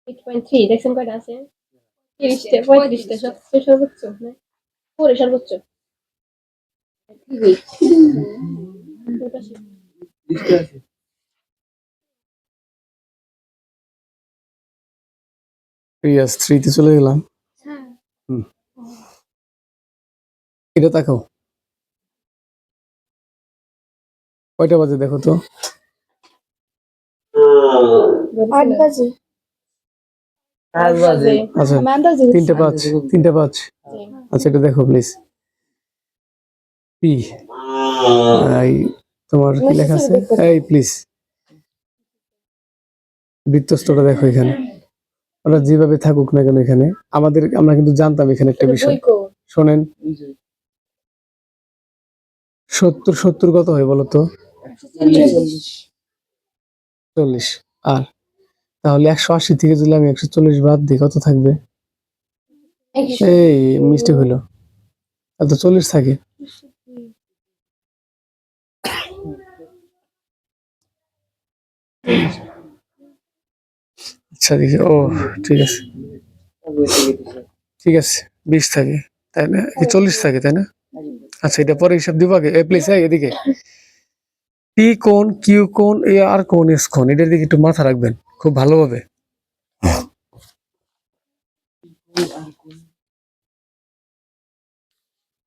8.3 দেখছেন কয়টা আছে? 30টা 35টা সবচেয়ে সর্বোচ্চ না? পরে সর্বোচ্চ। ইয়াস 3 তে চলে গেলাম। এটা তাকাও, কয়টা বাজে দেখো তো? 8 বাজে। আচ্ছা 3টা 5 আচ্ছা এটা দেখো প্লিজ। পি এই তোমার কি লেখা আছে? এই প্লিজ বৃত্তস্থটা দেখো এখানে। ওরা যেভাবে থাকুক না কেন এখানে আমরা কিন্তু জানতাম এখানে একটা বিষয়। শোনেন 70 কত হয় বলো তো? 40। আর তাহলে 180 থেকে যদি আমি 140 বাদ দিই কত থাকবে? এই মিস্টেক হইলো, এত 40 থাকে। আচ্ছা দেখি, ও ঠিক আছে ঠিক আছে 20 থাকে তাই না? 40 থাকে তাই না? আচ্ছা এটা পরে হিসাব দিব আগে। প্লিজ এদিকে পি কোণ, কিউ কোণ, এ আর কোণ, এস কোণ, এটার দিকে একটু মাথা রাখবেন খুব ভালোভাবে।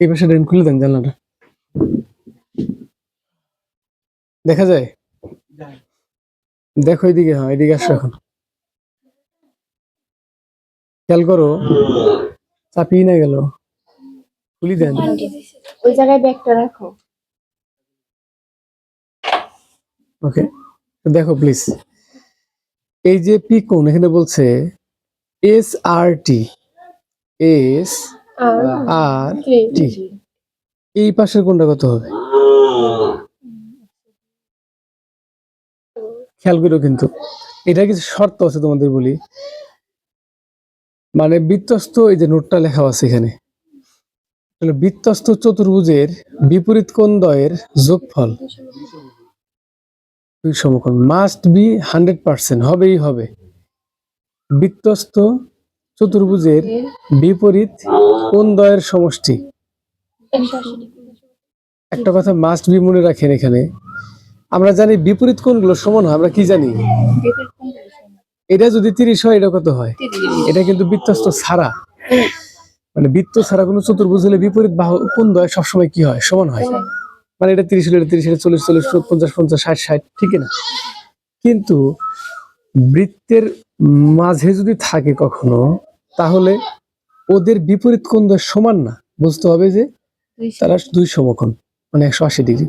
এই পাশে ড্রেন খুলে দেন জানলাটা, দেখা যায়? দেখো এদিকে, হ্যাঁ এদিকে আসো এখন। খেয়াল করো, চাপিয়ে না গেল, খুলি দেন। ওই জায়গায় ব্যাগটা রাখো। ওকে দেখো প্লিজ, এই যে পি কোণ এখানে বলছে এস আর টি, এস আর টি, এই পাশের কোণটা কত হবে? খেয়াল করো কিন্তু এটা কিছু শর্ত আছে তোমাদের বলি। মানে বৃত্তস্থ, এই যে নোটটা লেখা আছে এখানে, বৃত্তস্থ চতুর্ভুজের বিপরীত কোণ দ্বয়ের যোগফল 2 সমকোণ মাস্ট বি 100%, হবেই হবে। বৃত্তস্থ চতুর্ভুজের বিপরীত কোণ দ্বয়ের সমষ্টি। একটা কথা মাস্ট বি মনে রাখেন, এখানে আমরা জানি বিপরীত কোণগুলো সমান হয়, আমরা কি জানি? এটা যদি 30 হয় এটা কত হয়? এটা কিন্তু বৃত্তস্থ ছাড়া, মানে বৃত্ত ছাড়া কোনো চতুর্ভুজ হলে বিপরীত বাহু কোণ দ্বয় সবসময় কি হয়? সমান হয়। মানে এটা 30 হলে এটা 30, এটা 40 40, 50 50, 60 60, ঠিক না? কিন্তু বৃত্তের মাঝে যদি থাকে কখনো, তাহলে ওদের বিপরীত কোণ দ্বয় সমান না, বুঝতে হবে যে তারা 2 সমকোণ, মানে 180 ডিগ্রি।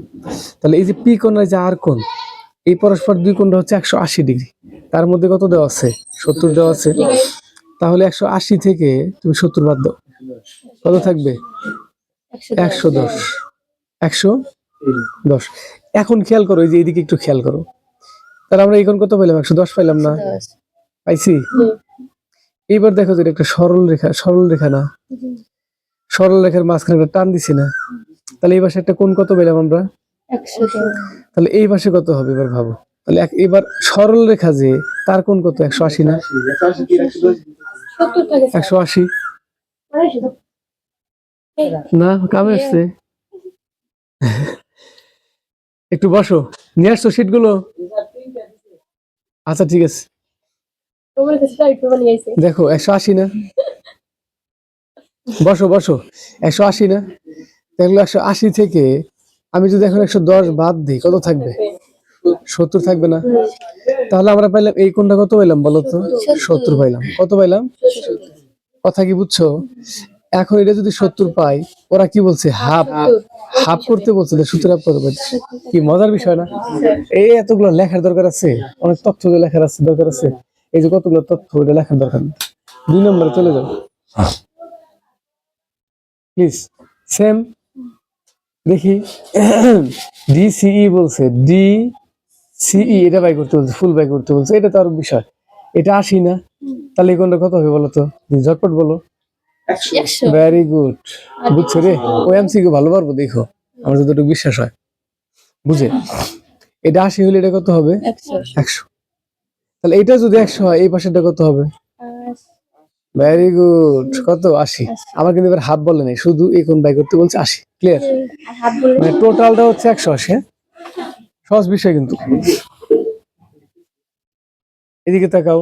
তাহলে এই যে পি কোণ আর যে আর কোণ, এই পরস্পর 2 কোণটা হচ্ছে 180 ডিগ্রি। তার মধ্যে কত দেওয়া আছে? 70 দেওয়া আছে। তাহলে 180 থেকে তুমি 70 বাদ দাও, কত থাকবে? 110। 110। এখন খেয়াল করো, এই যে এইদিকে একটু খেয়াল করো, তাহলে আমরা এখন কত পেলাম? 110 পাইলাম না? পাইছি। এইবার দেখো যে একটা সরল রেখা না, সরল রেখার মাঝখানে একটা টান দিছি না, তাহলে এই পাশে একটা কোণ কত পেলাম আমরা? 110। তাহলে এই পাশে কত হবে এবার ভাবো। তাহলে এবার সরল রেখা যে, তার কোণ কত? 180 না? 180 না? কামে আসছে। একটু বসো, নিয়ে আসছো শীট গুলো? আচ্ছা ঠিক আছে, দেখো 180 না? বসো বসো, 180 না? দেখলো 180 থেকে আমি যদি এখন 110 বাদ দিই কত থাকবে? 70 থাকবে না? তাহলে আমরা পাইলাম এই কোণটা কত পাইলাম বলো তো? 70 পাইলাম। কত পাইলাম? কথা কি বুঝছো? এখন এটা যদি 70 পাই, ওরা কি বলছে? হাফ হাফ করতে বলছে, সূত্র হাফ করতে বলছে। কি মজার বিষয় না? এই এতগুলো লেখার দরকার আছে? অনেক তথ্য লেখার আছে, দরকার আছে। এই যে কতগুলো তথ্য, এটা লেখার দরকার নেই। 2 নম্বরে চলে যাও প্লিজ। সেম দেখি, ডিসিই বলছে, ডিসিই এটা বাই করতে বলছে, ফুল বাই করতে বলছে। এটা তো আর বিষয়, এটা 80 না? তাহলে এই কোণটা কত হবে বলো তো? ঝটপট বলো। 100। ভেরি গুড, বুঝছো রে? ও এমসিকিউ ভালো পারবো, দেখো আমার যতটুকু বিশ্বাস হয় বুঝে। এটা 80 হলে এটা কত হবে? 100। তাহলে এটা যদি 100 হয় এই পাশেরটা কত হবে? Very good. কত? 80। আমার কিন্তু এবার হাফ বলে নাই, শুধু এই কোণ বাই করতে বলছে 80। ক্লিয়ার? মানে টোটালটা হচ্ছে 180। হ্যাঁ, সহজ বিষয় কিন্তু। এদিকে তাকাও,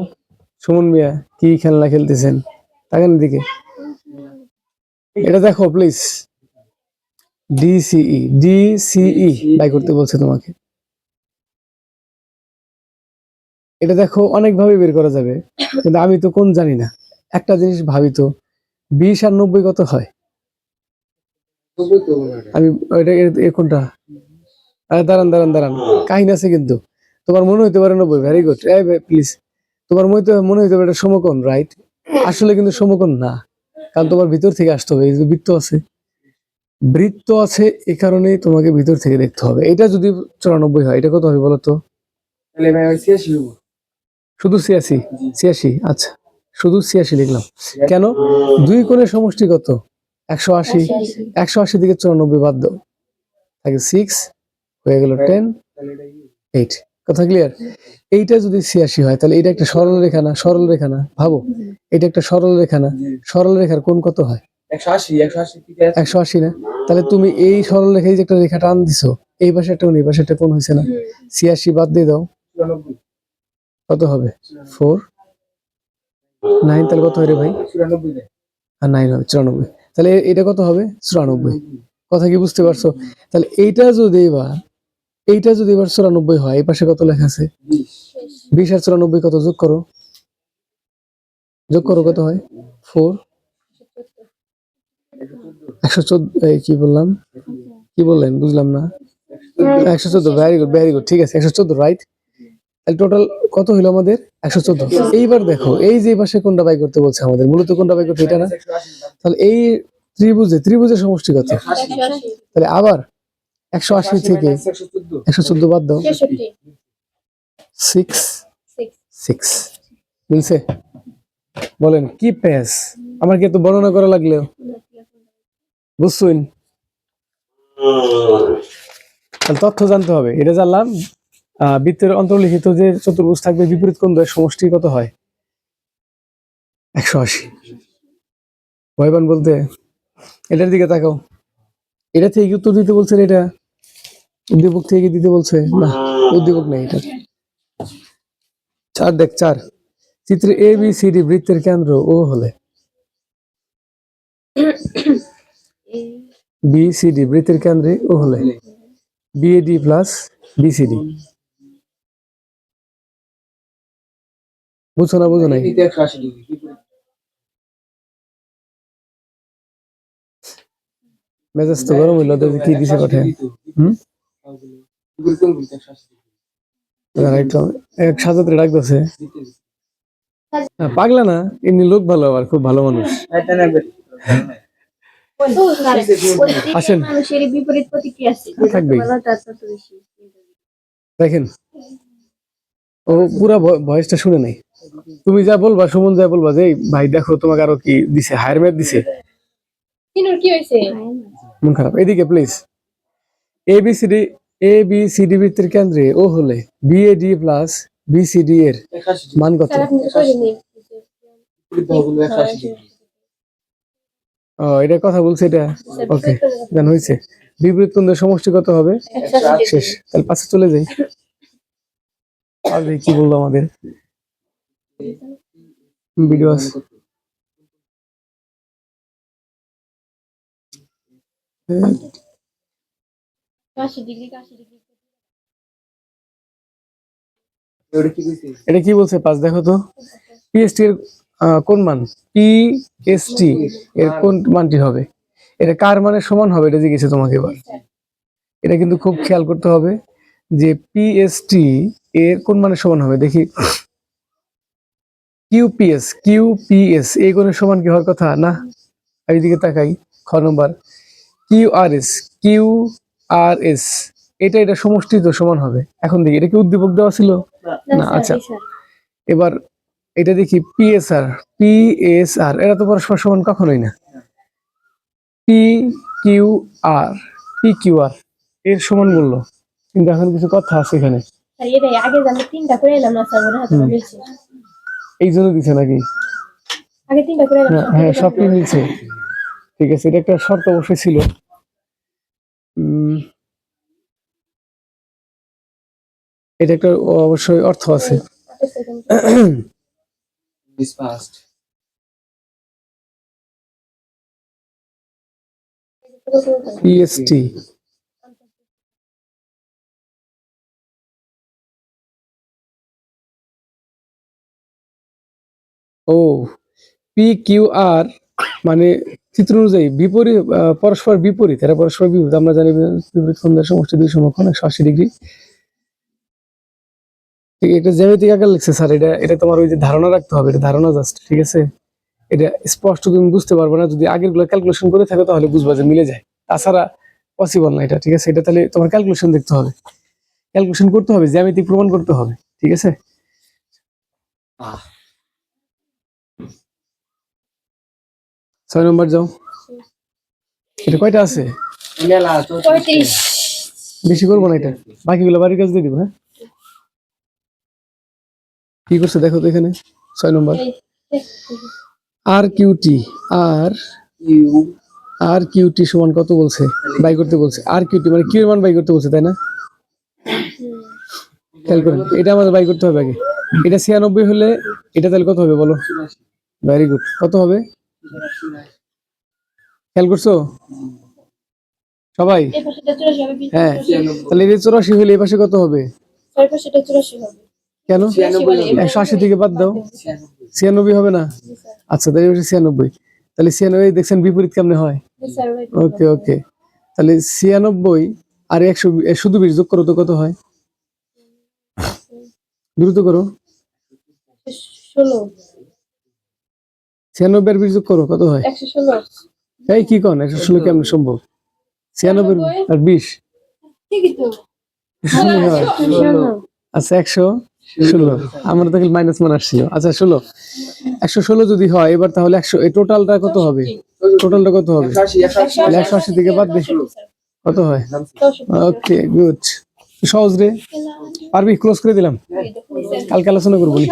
সুমন মিয়া কি খেলনা খেলতেছেন, তাকান এদিকে। এটা দেখো প্লিজ, ডিসিই বাই করতে বলছে তোমাকে। এটা দেখো অনেক ভাবে বের করা যাবে, কিন্তু আমি তো কোন জানি না। একটা জিনিস ভাবি তো, 20 আর 90 কত হয়? আমি কোনটা? আরে দাঁড়ান দাঁড়ান দাঁড়ান, কাহিনী আছে কিন্তু। তোমার মনে হইতে পারে 90। Very good. প্লিজ, তোমার মনে হইতে পারে এটা সমকোণ, রাইট? আসলে কিন্তু সমকোণ না, কারণ তোমার ভিতর থেকে আসতে হবে। এই যে বৃত্ত আছে এই কারণেই তোমাকে ভিতর থেকে দেখতে হবে। এটা যদি 94 হয়, এটা কত হবে বলো তো? শুধু 86। আচ্ছা, শুধু 86 লিখলাম কেন? দুই কোণের সমষ্টি কত? 180। 180 থেকে 94 বাদ দাও, থাকে 6, হয়ে গেল 10, 8। কথা ক্লিয়ার? এইটা যদি 86 হয়, তাহলে এটা একটা সরল রেখা না? সরল রেখা না? ভাবো, এটা একটা সরল রেখা না? সরল রেখার কোণ কত হয়? 180 না? তাহলে তুমি এই সরল রেখায় যে একটা রেখা টান দিছো, এই পাশে একটা কোণ, এই পাশে একটা কোণ হয়েছে না? 86 বাদ দিয়ে দাও, কত হবে? 4, 9। তাহলে কত হয় রে ভাই? আর 9 হবে 94। তাহলে এটা কত হবে? 94। কথা কি বুঝতে পারছো? তাহলে এইটা যদি এবার 94 হয়, এই পাশে কত লেখা আছে? 20 আর 94 কত? যোগ করো, কত হয়? 4, 114। কি বললাম? কি বললেন বুঝলাম না। 114। ভেরি গুড, ভেরি গুড, ঠিক আছে 114, রাইট? তাহলে টোটাল কত হইলো আমাদের? 114। এইবার দেখো, এই যে পাশে কোনটা বাই করতে বলছে আমাদের, মূলত কোনটা বাই করতে, এটা না? তাহলে এই ত্রিভুজের সমষ্টি কত? তাহলে আবার 180 থেকে 114 বাদ দাও, 6। মিলছে? বলেন কি পেস? আমার কি এত বর্ণনা করা লাগলেও বুঝছুন? তাহলে তথ্য জানতে হবে। এটা জানলাম, বৃত্তের অন্তর্লিখিত যে চতুর্ভুজ থাকবে, বিপরীত কোণ দ্বয়ের সমষ্টি কত হয়? 180। ভয়বান বলতে এটার দিকে তাকাও। এটা থেকে উত্তর দিতে বলছে, এটা উদ্দীপক থেকে দিতে বলছে না? উদ্দীপক নেই এটা। 4 দেখ, 4 চিত্রে ABCD বৃত্তের কেন্দ্র ও হলে BCD বৃত্তের কেন্দ্রে ও হলে BAD প্লাস BCD। বুঝছো না? বুঝো নাই? মেজাজ তো গরম হইলো, কি দিছে পাঠে? এক সাজাতে ডাকতেছে। পাগলা না, এমনি লোক ভালো, আবার খুব ভালো মানুষ। আসেন, থাকবেই। দেখেন, ও পুরা ভয়েসটা শুনে নাই। তুমি যা বলবা, সুমন যা বলবা যে ভাই দেখো তোমাকে আরো কি দিছে, হায়ার ম্যাথ দিছে, মন খারাপ। এদিকে প্লিজ। ABCD বৃত্তের কেন্দ্রে ও হলে BAD প্লাস BCD এর মান কত? এটা কথা বলছে এটা। ওকে, জান হয়েছে। বিপরীত কোণ দ্বয়ের সমষ্টি কত হবে? শেষ। তাহলে পাশে চলে যাই। আর কি বলবো, আমাদের ভিডিও আছে। এটা কি বলছে? 5 দেখো তো। PST এর কোন মান? PST এর কোন মানটি হবে? এটা কার মানের সমান হবে? এটা জিজ্ঞেস তোমাকে এবার। এটা কিন্তু খুব খেয়াল করতে হবে যে PST এর কোন মানের সমান হবে। দেখি, QPS এই কোণের সমান কি হওয়ার কথা না? এইদিকে তাকাই, খ নম্বর QRS এটা সমষ্টি তো সমান হবে। এখন দেখি, এটা কি উদ্দীপক দেওয়া ছিল না? আচ্ছা, এবার এটা দেখি PSR এরা তো পরস্পর সমান কখনোই না। PQR এর সমান মূল্য কিন্তু এখন কিছু কথা আছে এখানে, আর এটাই আগে জানলে 3টা করে এলাম না স্যার, ওরা হাতে মিলছে। এই জন্য দিছে নাকি? আগে 3টা করে এলাম, হ্যাঁ সবটি মিলছে, ঠিক আছে। এটা একটা শর্ত অবশ্যই ছিল। এটা একটা অবশ্যই অর্থ আছে। 28 সেকেন্ড। This fast. পিএসটি, ও পি কিউ আর মানে চিত্র অনুযায়ী বিপরীত, পরস্পর বিপরীত, এরা পরস্পর বিপরীত। আমরা জানি বিপরীত কোণের সমষ্টি 2 সমকোণ 180 ডিগ্রি। ঠিক, একটা জ্যামিতিক আকার লিখছে স্যার। এটা তোমার ওই যে ধারণা রাখতে হবে, এটা ধারণা জাস্ট, ঠিক আছে। এটা স্পষ্ট তুমি বুঝতে পারবে না, যদি আগের গুলো ক্যালকুলেশন করে থাকো তাহলে বুঝবা যে মিলে যায়, তাছাড়া পসিবল না এটা, ঠিক আছে। এটা তাহলে তোমার ক্যালকুলেশন দেখতে হবে, ক্যালকুলেশন করতে হবে, জ্যামিতিক প্রমাণ করতে হবে, ঠিক আছে। 6 নম্বর যাও। এটা কয়টা আছে? Mela, tu. 35। বেশি করবো না এটা, বাকিগুলো বাড়ির কাজ দিয়ে দিব। হ্যাঁ, কি করছে দেখো তো এখানে 6 নম্বর। আর কিউটি, You. আর কিউটি সমান কত বলছে, বাই করতে বলছে। আর কিউটি মানে কিউ এর মান বাই করতে বলছে, তাই না? খেয়াল করেন, এটা আমাদের বাই করতে হবে আগে। এটা 96 হলে এটা তাহলে কত হবে বলো? ভেরি গুড, কত হবে খেয়াল করছো সবাই? এই পাশেটা 84 হবে, হ্যাঁ, তাহলে এই 84 হলে এই পাশে কত হবে? ছয় পাশেটা 84 হবে। কেন? 180 থেকে বাদ দাও, 96 হবে না? আচ্ছা, তাহলে 96। তাহলে 96 দেখছেন বিপরীত কেমনে হয়? স্যার ওই ওকে ওকে, তাহলে 96 আর 100 শুধু 20 যোগ করো তো কত হয়? দ্রুত করো, 16 96 আর 20 যোগ করো কত হয়? 116। এই কি কোন 116 কেমন সম্ভব? 96 আর 20 ঠিকই তো। 116 হয়। আচ্ছা 116, আমরা তো মাইনাস মান আসছিল। আচ্ছা 16, 116 যদি হয় এবার, তাহলে 100 এই টোটালটা কত হবে? টোটালটা কত হবে? 180 থেকে বাদ দে, কত হয়? ওকে গুড, সহজ রে, পারবি? ক্লোজ করে দিলাম, কালকে আলোচনা করবো নি।